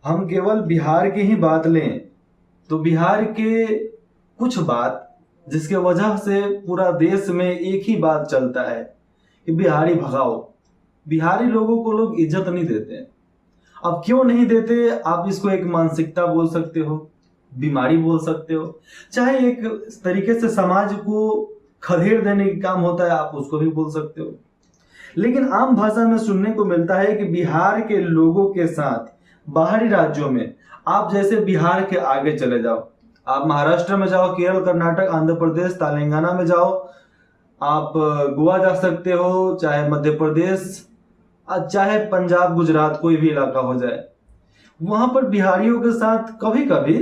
हम केवल बिहार की ही बात लें तो बिहार के कुछ बात जिसके वजह से पूरा देश में एक ही बात चलता है कि बिहारी भगाओ। बिहारी लोगों को लोग इज्जत नहीं देते। अब क्यों नहीं देते, आप इसको एक मानसिकता बोल सकते हो, बीमारी बोल सकते हो, चाहे एक तरीके से समाज को खदेड़ देने का काम होता है, आप उसको भी बोल सकते हो। लेकिन आम भाषा में सुनने को मिलता है कि बिहार के लोगों के साथ बाहरी राज्यों में, आप जैसे बिहार के आगे चले जाओ, आप महाराष्ट्र में जाओ, केरल, कर्नाटक, आंध्र प्रदेश, तेलंगाना में जाओ, आप गोवा जा सकते हो, चाहे मध्य प्रदेश, चाहे पंजाब, गुजरात, कोई भी इलाका हो जाए, वहां पर बिहारियों के साथ कभी कभी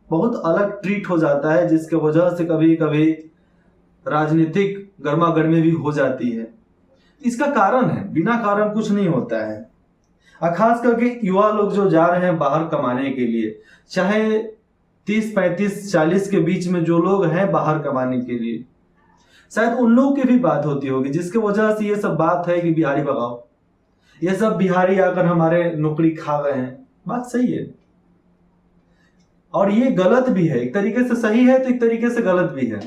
बहुत अलग ट्रीट हो जाता है, जिसके वजह से कभी कभी राजनीतिक गर्मा गर्मी भी हो जाती है। इसका कारण है, बिना कारण कुछ नहीं होता है। खास करके युवा लोग जो जा रहे हैं बाहर कमाने के लिए, चाहे 30, 35, 40 के बीच में जो लोग हैं बाहर कमाने के लिए, शायद उन लोगों की भी बात होती होगी, जिसके वजह से ये सब बात है कि बिहारी भगाओ, ये सब बिहारी आकर हमारे नौकरी खा गए हैं। बात सही है और ये गलत भी है, एक तरीके से सही है तो एक तरीके से गलत भी है।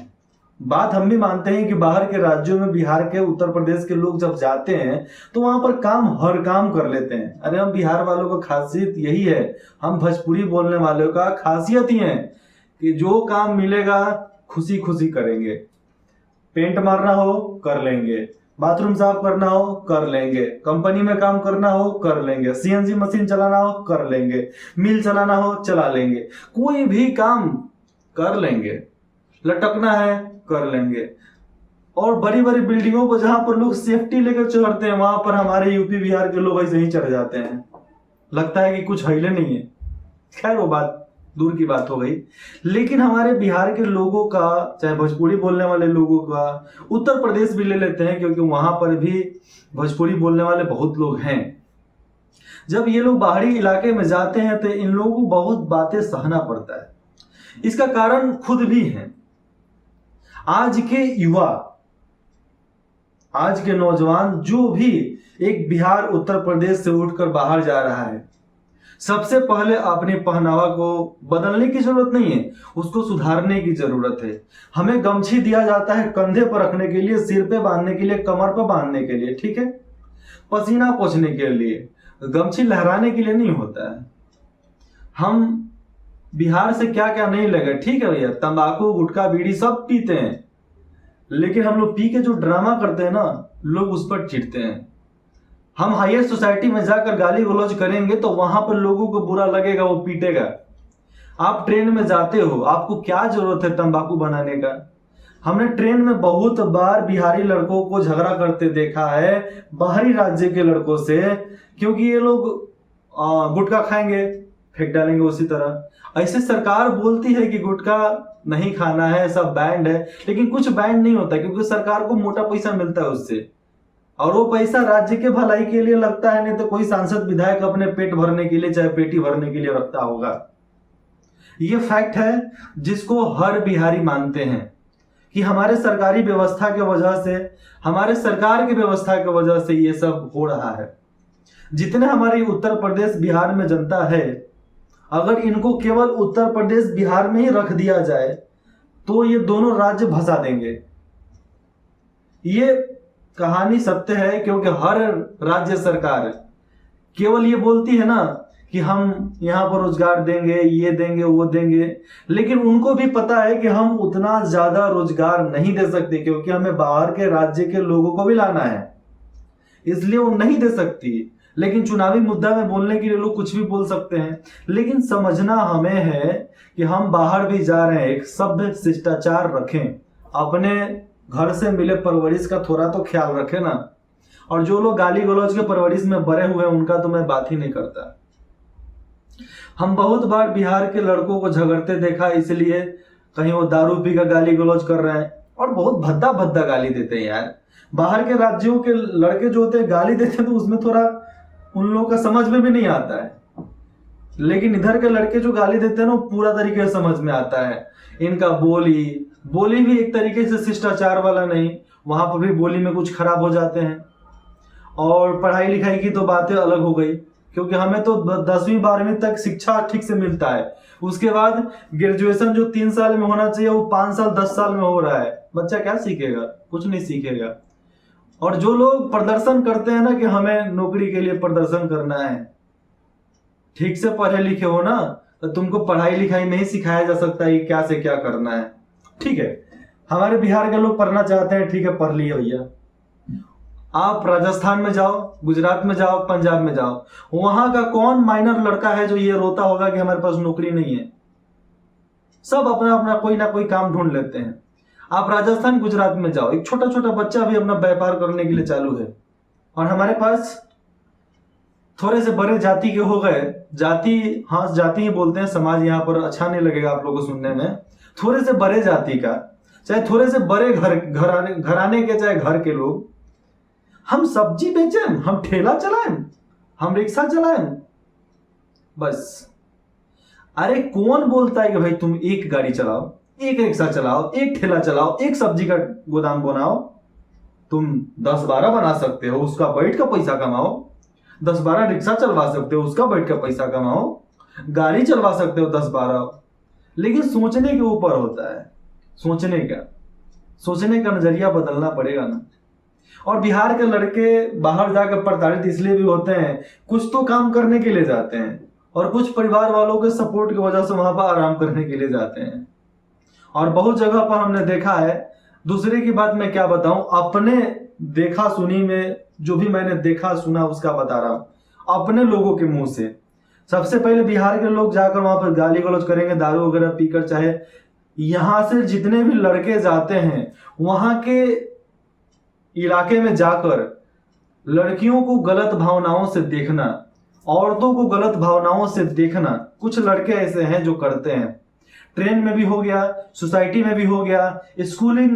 बात हम भी मानते हैं कि बाहर के राज्यों में बिहार के, उत्तर प्रदेश के लोग जब जाते हैं तो वहां पर हर काम कर लेते हैं। अरे हम बिहार वालों का खासियत यही है, हम भोजपुरी बोलने वालों का खासियत ही है कि जो काम मिलेगा खुशी खुशी करेंगे। पेंट मारना हो कर लेंगे, बाथरूम साफ करना हो कर लेंगे, कंपनी में काम करना हो कर लेंगे, सीएनजी मशीन चलाना हो कर लेंगे, मिल चलाना हो चला लेंगे, कोई भी काम कर लेंगे, लटकना है कर लेंगे। और बड़ी बड़ी बिल्डिंगों पर जहां पर लोग सेफ्टी लेकर चढ़ते हैं, वहां पर हमारे यूपी बिहार के लोग ऐसे ही चढ़ जाते हैं, लगता है कि कुछ हिले नहीं है। खैर वो बात दूर की बात हो गई। लेकिन हमारे बिहार के लोगों का, चाहे भोजपुरी बोलने वाले लोगों का, उत्तर प्रदेश भी ले लेते हैं क्योंकि वहां पर भी भोजपुरी बोलने वाले बहुत लोग हैं, जब ये लोग बाहरी इलाके में जाते हैं तो इन लोगों को बहुत बातें सहना पड़ता है। इसका कारण खुद भी है। आज के युवा, आज के नौजवान जो भी एक बिहार, उत्तर प्रदेश से उठकर बाहर जा रहा है, सबसे पहले अपने पहनावा को बदलने की जरूरत नहीं है, उसको सुधारने की जरूरत है। हमें गमछी दिया जाता है कंधे पर रखने के लिए, सिर पे बांधने के लिए, कमर पर बांधने के लिए, ठीक है, पसीना पोंछने के लिए, गमछी लहराने के लिए नहीं होता है। हम बिहार से क्या क्या नहीं लगे, ठीक है भैया, तंबाकू, गुटखा, बीड़ी सब पीते हैं, लेकिन हम लोग पी के जो ड्रामा करते हैं ना, लोग उस पर चिढ़ते हैं। हम हायर सोसाइटी में जाकर गाली गलौज करेंगे तो वहां पर लोगों को बुरा लगेगा, वो पीटेगा। आप ट्रेन में जाते हो, आपको क्या जरूरत है तंबाकू बनाने का? हमने ट्रेन में बहुत बार बिहारी लड़कों को झगड़ा करते देखा है बाहरी राज्य के लड़कों से, क्योंकि ये लोग गुटखा खाएंगे, फेंक डालेंगे उसी तरह। ऐसे सरकार बोलती है कि गुटखा नहीं खाना है, सब बैंड है, लेकिन कुछ बैंड नहीं होता क्योंकि सरकार को मोटा पैसा मिलता है उससे, और वो पैसा राज्य के भलाई के लिए लगता है, नहीं तो कोई सांसद विधायक अपने पेट भरने के लिए, चाहे पेटी भरने के लिए रखता होगा। ये फैक्ट है जिसको हर बिहारी मानते हैं कि हमारे सरकारी व्यवस्था के वजह से, हमारे सरकार की व्यवस्था की वजह से ये सब हो रहा है। जितने हमारे उत्तर प्रदेश बिहार में जनता है, अगर इनको केवल उत्तर प्रदेश बिहार में ही रख दिया जाए तो ये दोनों राज्य भसा देंगे। ये कहानी सत्य है क्योंकि हर राज्य सरकार केवल ये बोलती है ना कि हम यहाँ पर रोजगार देंगे, ये देंगे, वो देंगे, लेकिन उनको भी पता है कि हम उतना ज्यादा रोजगार नहीं दे सकते क्योंकि हमें बाहर के राज्य के लोगों को भी लाना है, इसलिए वो नहीं दे सकती। लेकिन चुनावी मुद्दा में बोलने के लिए लोग कुछ भी बोल सकते हैं। लेकिन समझना हमें है कि हम बाहर भी जा रहे हैं, एक सभ्य शिष्टाचार रखें, अपने घर से मिले परवरिश का थोड़ा तो ख्याल रखें ना। और जो लोग गाली गलौज के परवरिश में बड़े हुए हैं उनका तो मैं बात ही नहीं करता। हम बहुत बार बिहार के लड़कों को झगड़ते देखा, इसलिए कहीं वो दारू पी कर गाली गलौज कर रहे हैं और बहुत भद्दा भद्दा गाली देते हैं यार। बाहर के राज्यों के लड़के जो होते हैं गाली देते हैं तो उसमें थोड़ा उन लोगों का समझ में भी नहीं आता है, लेकिन इधर के लड़के जो गाली देते हैं ना, पूरा तरीके से समझ में आता है। इनका बोली भी एक तरीके से शिष्टाचार वाला नहीं, वहां पर भी बोली में कुछ खराब हो जाते हैं। और पढ़ाई लिखाई की तो बातें अलग हो गई। क्योंकि हमें तो 10वीं 12वीं तक शिक्षा ठीक से मिलता है, उसके बाद ग्रेजुएशन जो 3 साल में होना चाहिए वो 5 साल 10 साल में हो रहा है। बच्चा क्या सीखेगा? कुछ नहीं सीखेगा। और जो लोग प्रदर्शन करते हैं ना कि हमें नौकरी के लिए प्रदर्शन करना है, ठीक से पढ़े लिखे हो ना तो तुमको पढ़ाई लिखाई नहीं सिखाया जा सकता है क्या से क्या करना है। ठीक है, हमारे बिहार के लोग पढ़ना चाहते हैं, ठीक है पढ़ लिए भैया। आप राजस्थान में जाओ, गुजरात में जाओ, पंजाब में जाओ, वहां का कौन माइनर लड़का है जो ये रोता होगा कि हमारे पास नौकरी नहीं है? सब अपना अपना कोई ना कोई काम ढूंढ लेते हैं। आप राजस्थान गुजरात में जाओ, एक छोटा छोटा बच्चा भी अपना व्यापार करने के लिए चालू है। और हमारे पास थोड़े से बड़े जाति के हो गए, जाति, हाँ जाति ही बोलते हैं, समाज यहाँ पर अच्छा नहीं लगेगा आप लोगों को सुनने में, थोड़े से बड़े जाति का, चाहे थोड़े से बड़े घराने के, चाहे घर के लोग, हम सब्जी बेचें, हम ठेला चलाएं, हम रिक्शा चलाएं, बस। अरे कौन बोलता है कि भाई तुम एक गाड़ी चलाओ, एक रिक्शा चलाओ, एक ठेला चलाओ, एक सब्जी का गोदाम बनाओ? तुम 10-12 बना सकते हो, उसका बैठ का पैसा कमाओ। 10-12 रिक्शा चलवा सकते हो, उसका बैठ का पैसा कमाओ। गाड़ी चलवा सकते हो 10-12, लेकिन सोचने के ऊपर होता है। सोचने का नजरिया बदलना पड़ेगा ना। और बिहार के लड़के बाहर जाकर प्रताड़ित इसलिए भी होते हैं, कुछ तो काम करने के लिए जाते हैं और कुछ परिवार वालों के सपोर्ट की वजह से वहां पर आराम करने के लिए जाते हैं। और बहुत जगह पर हमने देखा है, दूसरे की बात मैं क्या बताऊं, अपने देखा सुनी में जो भी मैंने देखा सुना उसका बता रहा हूं, अपने लोगों के मुंह से। सबसे पहले बिहार के लोग जाकर वहां पर गाली गलौज करेंगे, दारू वगैरह पीकर, चाहे यहां से जितने भी लड़के जाते हैं वहां के इलाके में जाकर लड़कियों को गलत भावनाओं से देखना, औरतों को गलत भावनाओं से देखना, कुछ लड़के ऐसे हैं जो करते हैं। ट्रेन में भी हो गया, सोसाइटी में भी हो गया, स्कूलिंग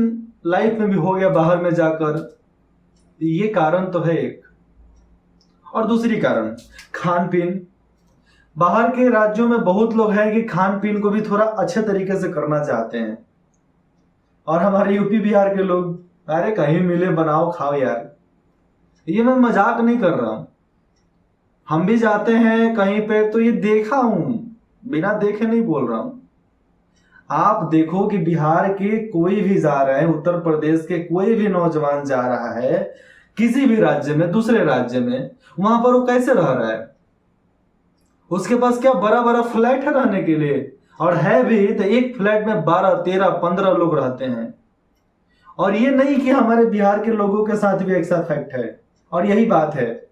लाइफ में भी हो गया, बाहर में जाकर। ये कारण तो है एक। और दूसरी कारण खान पीन। बाहर के राज्यों में बहुत लोग हैं कि खान पीन को भी थोड़ा अच्छे तरीके से करना चाहते हैं, और हमारे यूपी बिहार के लोग, अरे कहीं मिले बनाओ खाओ यार। ये मैं मजाक नहीं कर रहा हूं, हम भी जाते हैं कहीं पे तो ये देखा हूं, बिना देखे नहीं बोल रहा हूं। आप देखो कि बिहार के कोई भी जा रहे हैं, उत्तर प्रदेश के कोई भी नौजवान जा रहा है किसी भी राज्य में, दूसरे राज्य में, वहां पर वो कैसे रह रहा है? उसके पास क्या बड़ा बड़ा फ्लैट है रहने के लिए, और है भी तो एक फ्लैट में 12, 13, 15 लोग रहते हैं। और ये नहीं कि हमारे बिहार के लोगों के साथ भी ऐसा फैक्ट है। और यही बात है,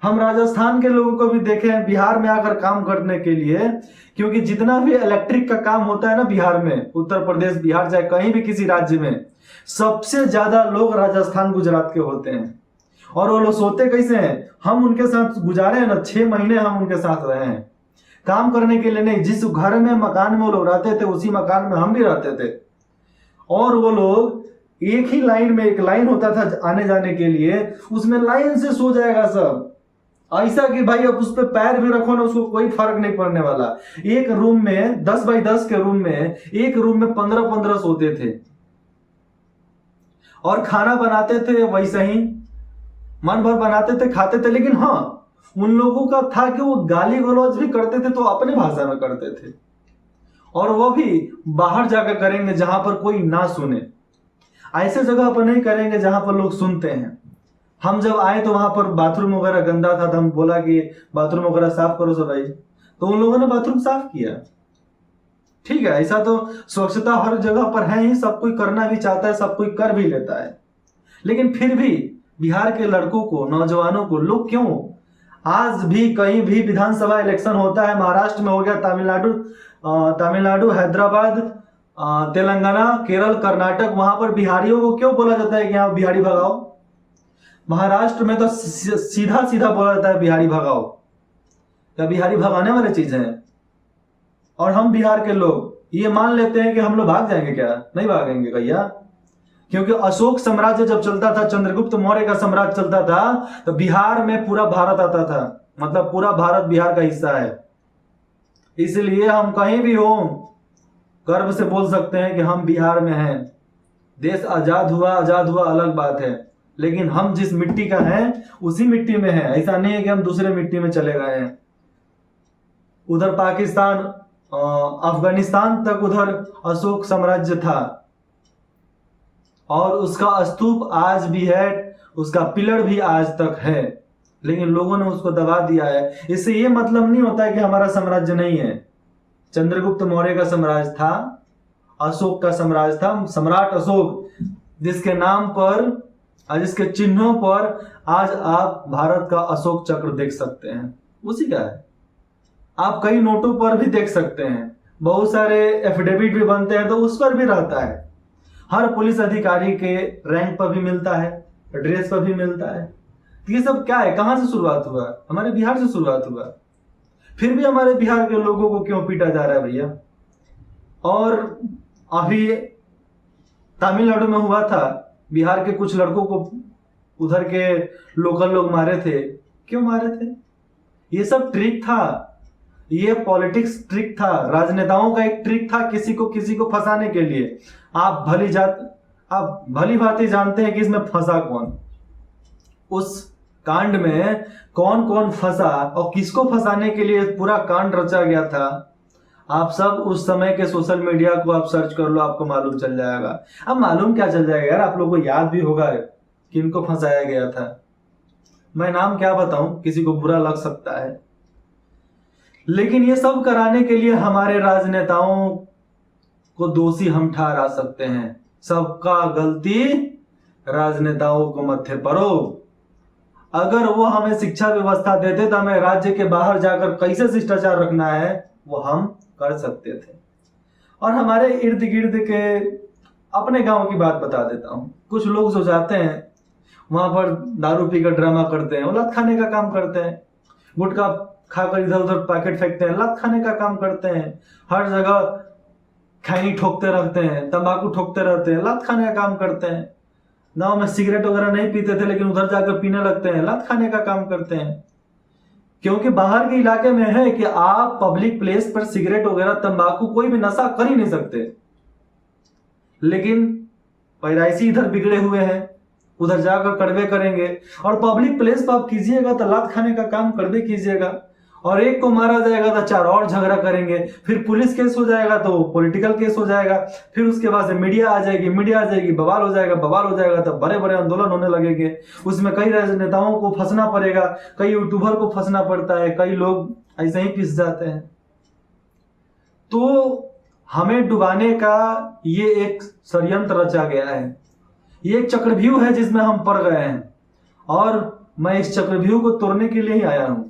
हम राजस्थान के लोगों को भी देखे हैं बिहार में आकर काम करने के लिए, क्योंकि जितना भी इलेक्ट्रिक का काम होता है ना बिहार में, उत्तर प्रदेश, बिहार, चाहे कहीं भी किसी राज्य में, सबसे ज्यादा लोग राजस्थान गुजरात के होते हैं। और वो लोग सोते कैसे हैं? हम उनके साथ गुजारे हैं ना, 6 महीने हम उनके साथ रहे हैं, काम करने के लिए नहीं। जिस घर में, मकान में वो लोग रहते थे, उसी मकान में हम भी रहते थे। और वो लोग एक ही लाइन में, एक लाइन होता था आने जाने के लिए, उसमें लाइन से सो जाएगा सब, ऐसा कि भाई अब उस पर पैर भी रखो ना, उसको कोई फर्क नहीं पड़ने वाला। एक रूम में 10 बाई 10 के रूम में, एक रूम में 15-15 सोते थे, और खाना बनाते थे वैसे ही मन भर बनाते थे, खाते थे। लेकिन हाँ, उन लोगों का था कि वो गाली गलौज भी करते थे तो अपने भाषा में करते थे, और वो भी बाहर जाकर करेंगे जहां पर कोई ना सुने। ऐसे जगह पर नहीं करेंगे जहां पर लोग सुनते हैं। हम जब आए तो वहां पर बाथरूम वगैरह गंदा था, तो हम बोला कि बाथरूम वगैरह साफ करो सब भाई, तो उन लोगों ने बाथरूम साफ किया। ठीक है, ऐसा तो स्वच्छता हर जगह पर है ही, सब कोई करना भी चाहता है, सब कोई कर भी लेता है। लेकिन फिर भी बिहार के लड़कों को, नौजवानों को लोग क्यों, आज भी कहीं भी विधानसभा इलेक्शन होता है, महाराष्ट्र में हो गया, तमिलनाडु, हैदराबाद, तेलंगाना, केरल, कर्नाटक, वहां पर बिहारियों को क्यों बोला जाता है कि यहाँ बिहारी भगाओ? महाराष्ट्र में तो सीधा सीधा बोला जाता है बिहारी भगाओ। क्या बिहारी भगाने वाली चीज है? और हम बिहार के लोग ये मान लेते हैं कि हम लोग भाग जाएंगे। क्या नहीं भागेंगे भैया, क्योंकि अशोक साम्राज्य जब चलता था, चंद्रगुप्त मौर्य का साम्राज्य चलता था, तो बिहार में पूरा भारत आता था, मतलब पूरा भारत बिहार का हिस्सा है। इसलिए हम कहीं भी हो गर्व से बोल सकते हैं कि हम बिहार में हैं। देश आजाद हुआ अलग बात है, लेकिन हम जिस मिट्टी का है उसी मिट्टी में है, ऐसा नहीं है कि हम दूसरे मिट्टी में चले गए हैं। उधर पाकिस्तान, अफगानिस्तान तक उधर अशोक साम्राज्य था और उसका स्तूप आज भी है, उसका पिलर भी आज तक है, लेकिन लोगों ने उसको दबा दिया है। इससे ये मतलब नहीं होता है कि हमारा साम्राज्य नहीं है। चंद्रगुप्त मौर्य का साम्राज्य था, अशोक का साम्राज्य था, सम्राट अशोक, जिसके नाम पर, जिसके चिन्हों पर आज आप भारत का अशोक चक्र देख सकते हैं, उसी का है। आप कई नोटों पर भी देख सकते हैं, बहुत सारे एफिडेविट भी बनते हैं तो उस पर भी रहता है। हर पुलिस अधिकारी के रैंक पर भी मिलता है, ड्रेस पर भी मिलता है। तो ये सब क्या है, कहां से शुरुआत हुआ? हमारे बिहार से शुरुआत हुआ। फिर भी हमारे बिहार के लोगों को क्यों पीटा जा रहा है भैया? और अभी तमिलनाडु में हुआ था, बिहार के कुछ लड़कों को उधर के लोकल लोग मारे थे। क्यों मारे थे? ये सब ट्रिक था, ये पॉलिटिक्स ट्रिक था, राजनेताओं का एक ट्रिक था किसी को फंसाने के लिए। आप भली भांति जानते हैं कि इसमें फंसा कौन, उस कांड में कौन कौन फंसा और किसको फंसाने के लिए पूरा कांड रचा गया था। आप सब उस समय के सोशल मीडिया को आप सर्च कर लो, आपको मालूम चल जाएगा। अब मालूम क्या चल जाएगा यार, आप लोगों को याद भी होगा कि इनको फंसाया गया था। मैं नाम क्या बताऊं, किसी को बुरा लग सकता है, लेकिन ये सब कराने के लिए हमारे राजनेताओं को दोषी हम ठहरा सकते हैं। सबका गलती राजनेताओं को मत्थे परो। अगर वो हमें शिक्षा व्यवस्था देते तो हमें राज्य के बाहर जाकर कैसे शिष्टाचार रखना है वो हम कर सकते थे। और हमारे इर्द गिर्द के अपने गांव की बात बता देता हूं। कुछ लोग जो जाते हैं वहां पर दारू पीकर ड्रामा करते हैं, वो लत खाने का काम करते हैं, गुटखा खाकर इधर उधर पैकेट फेंकते हैं, लत खाने का काम करते हैं, हर जगह खैनी ठोकते रहते हैं, तंबाकू ठोकते रहते हैं, लत खाने का काम करते हैं। गांव में सिगरेट वगैरह नहीं पीते थे लेकिन उधर जाकर पीने लगते हैं, लत खाने का काम करते हैं। क्योंकि बाहर के इलाके में है कि आप पब्लिक प्लेस पर सिगरेट वगैरह, तंबाकू, कोई भी नशा कर ही नहीं सकते। लेकिन पैराइसी इधर बिगड़े हुए हैं, उधर जाकर करवे करेंगे। और पब्लिक प्लेस पर आप कीजिएगा तो लात खाने का काम करवे कीजिएगा, और एक को मारा जाएगा तो चार और झगड़ा करेंगे, फिर पुलिस केस हो जाएगा तो पॉलिटिकल केस हो जाएगा, फिर उसके बाद से मीडिया आ जाएगी, बवाल हो जाएगा तो बड़े बड़े आंदोलन होने लगेंगे। उसमें कई राजनेताओं को फंसना पड़ेगा, कई यूट्यूबर को फंसना पड़ता है, कई लोग ऐसे ही पिस जाते हैं। तो हमें डुबाने का ये एक षड्यंत्र रचा गया है, ये एक चक्रव्यूह है जिसमें हम पड़ गए हैं, और मैं इस चक्रव्यूह को तोड़ने के लिए ही आया हूं।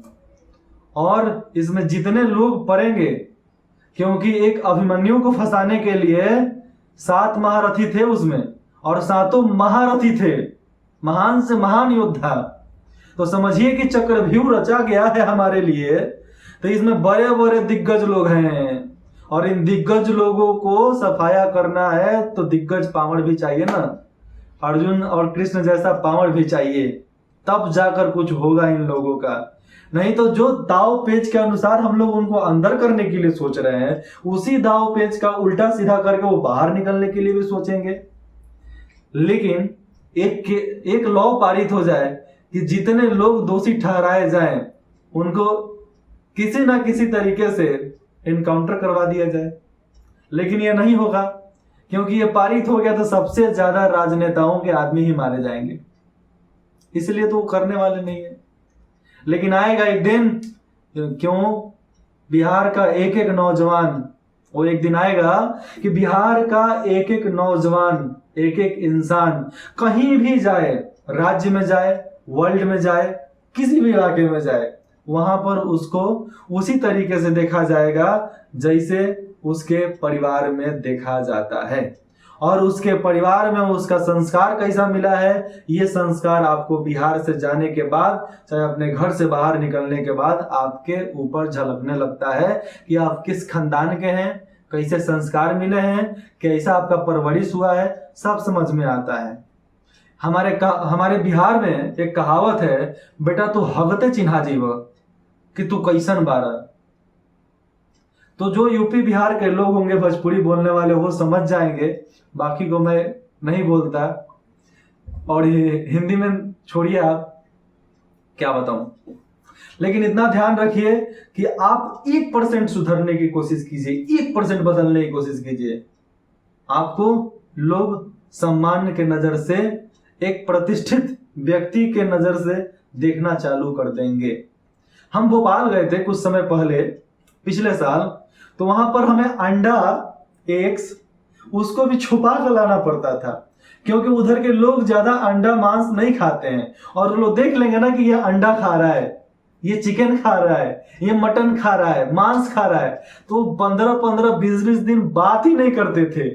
और इसमें जितने लोग पड़ेंगे, क्योंकि एक अभिमन्यु को फंसाने के लिए 7 महारथी थे उसमें, और 7 महारथी थे, महान से महान योद्धा। तो समझिए कि चक्रव्यूह रचा गया है हमारे लिए। तो इसमें बड़े बड़े दिग्गज लोग हैं, और इन दिग्गज लोगों को सफाया करना है तो दिग्गज पावर भी चाहिए ना, अर्जुन और कृष्ण जैसा पावर भी चाहिए, तब जाकर कुछ होगा इन लोगों का। नहीं तो जो दाव पेच के अनुसार हम लोग उनको अंदर करने के लिए सोच रहे हैं, उसी दाव पेच का उल्टा सीधा करके वो बाहर निकलने के लिए भी सोचेंगे। लेकिन एक लॉ पारित हो जाए कि जितने लोग दोषी ठहराए जाएं उनको किसी ना किसी तरीके से इनकाउंटर करवा दिया जाए। लेकिन ये नहीं होगा, क्योंकि ये पारित हो गया तो सबसे ज्यादा राजनेताओं के आदमी ही मारे जाएंगे, इसलिए तो वो करने वाले नहीं है। लेकिन आएगा एक दिन, क्यों, बिहार का एक एक नौजवान, वो एक दिन आएगा कि बिहार का एक एक नौजवान, एक एक इंसान कहीं भी जाए, राज्य में जाए, वर्ल्ड में जाए, किसी भी इलाके में जाए, वहां पर उसको उसी तरीके से देखा जाएगा जैसे उसके परिवार में देखा जाता है। और उसके परिवार में उसका संस्कार कैसा मिला है, ये संस्कार आपको बिहार से जाने के बाद, चाहे अपने घर से बाहर निकलने के बाद, आपके ऊपर झलकने लगता है कि आप किस खानदान के हैं, कैसे संस्कार मिले हैं, कैसा आपका परवरिश हुआ है, सब समझ में आता है। हमारे बिहार में एक कहावत है, बेटा तू हगते चिन्हा जीव कि तू कैसन बारा। तो जो यूपी बिहार के लोग होंगे, भोजपुरी बोलने वाले, वो समझ जाएंगे, बाकी को मैं नहीं बोलता। और ये हिंदी में छोड़िए, आप क्या बताऊं। लेकिन इतना ध्यान रखिए कि आप 1% सुधरने की कोशिश कीजिए, 1% बदलने की कोशिश कीजिए, आपको लोग सम्मान के नजर से, एक प्रतिष्ठित व्यक्ति के नजर से देखना चालू कर देंगे। हम भोपाल गए थे कुछ समय पहले, पिछले साल, तो वहां पर हमें अंडा एग्स उसको भी छुपा कर लाना पड़ता था, क्योंकि उधर के लोग ज्यादा अंडा मांस नहीं खाते हैं, और लोग देख लेंगे ना कि ये अंडा खा रहा है, ये चिकन खा रहा है, ये मटन खा रहा है, मांस खा रहा है, तो 15-15, 20-20 दिन बात ही नहीं करते थे।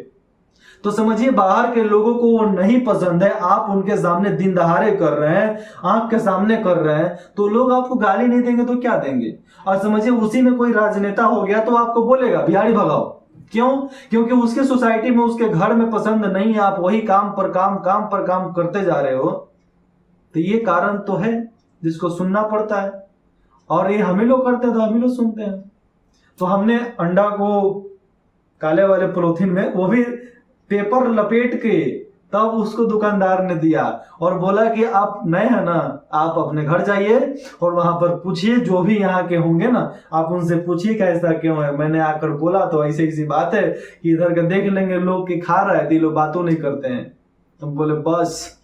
तो समझिए बाहर के लोगों को वो नहीं पसंद है, आप उनके सामने दिन दहाड़े कर रहे हैं, आंख के सामने कर रहे हैं, तो लोग आपको गाली नहीं देंगे तो क्या देंगे। और समझिए उसी में कोई राजनेता हो गया तो आपको बोलेगा बिहारी भगाओ, क्यों? क्योंकि उसके सोसाइटी में, उसके घर में पसंद नहीं है, आप वही काम पर काम करते जा रहे हो। तो ये कारण तो है जिसको सुनना पड़ता है, और ये हम ही लोग करते हैं तो हम ही लोग सुनते हैं। तो हमने अंडा को काले वाले पॉलिथीन में, वो भी पेपर लपेट के, तब उसको दुकानदार ने दिया और बोला कि आप नए हैं ना, आप अपने घर जाइए और वहां पर पूछिए, जो भी यहाँ के होंगे ना, आप उनसे पूछिए कि ऐसा क्यों है। मैंने आकर बोला तो ऐसी ऐसी बात है कि इधर के देख लेंगे लोग कि खा रहा है, तो लोग बातों नहीं करते हैं। तुम बोले बस,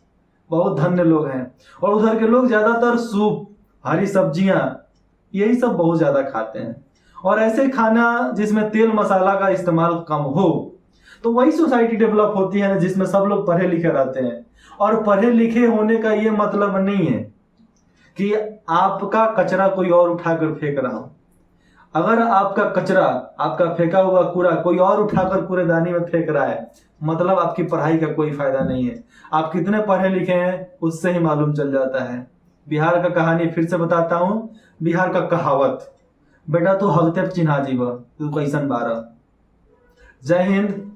बहुत धन्य लोग हैं। और उधर के लोग ज्यादातर सूप, हरी सब्जियां, यही सब बहुत ज्यादा खाते हैं। और ऐसे खाना जिसमें तेल मसाला का इस्तेमाल कम हो, तो वही सोसाइटी डेवलप होती है जिसमें सब लोग पढ़े लिखे रहते हैं। और पढ़े लिखे होने का ये मतलब नहीं है कि आपका कचरा कोई और उठाकर फेंक रहा हो। अगर आपका कचरा, आपका फेंका हुआ कूड़ा कोई और उठाकर कूड़ेदानी में फेंक रहा है, मतलब आपकी पढ़ाई का कोई फायदा नहीं है। आप कितने पढ़े लिखे हैं उससे ही मालूम चल जाता है। बिहार का कहानी फिर से बताता हूं, बिहार का कहावत, बेटा तू हगते चिन्हा जीव, तू कैसन बारह। जय हिंद,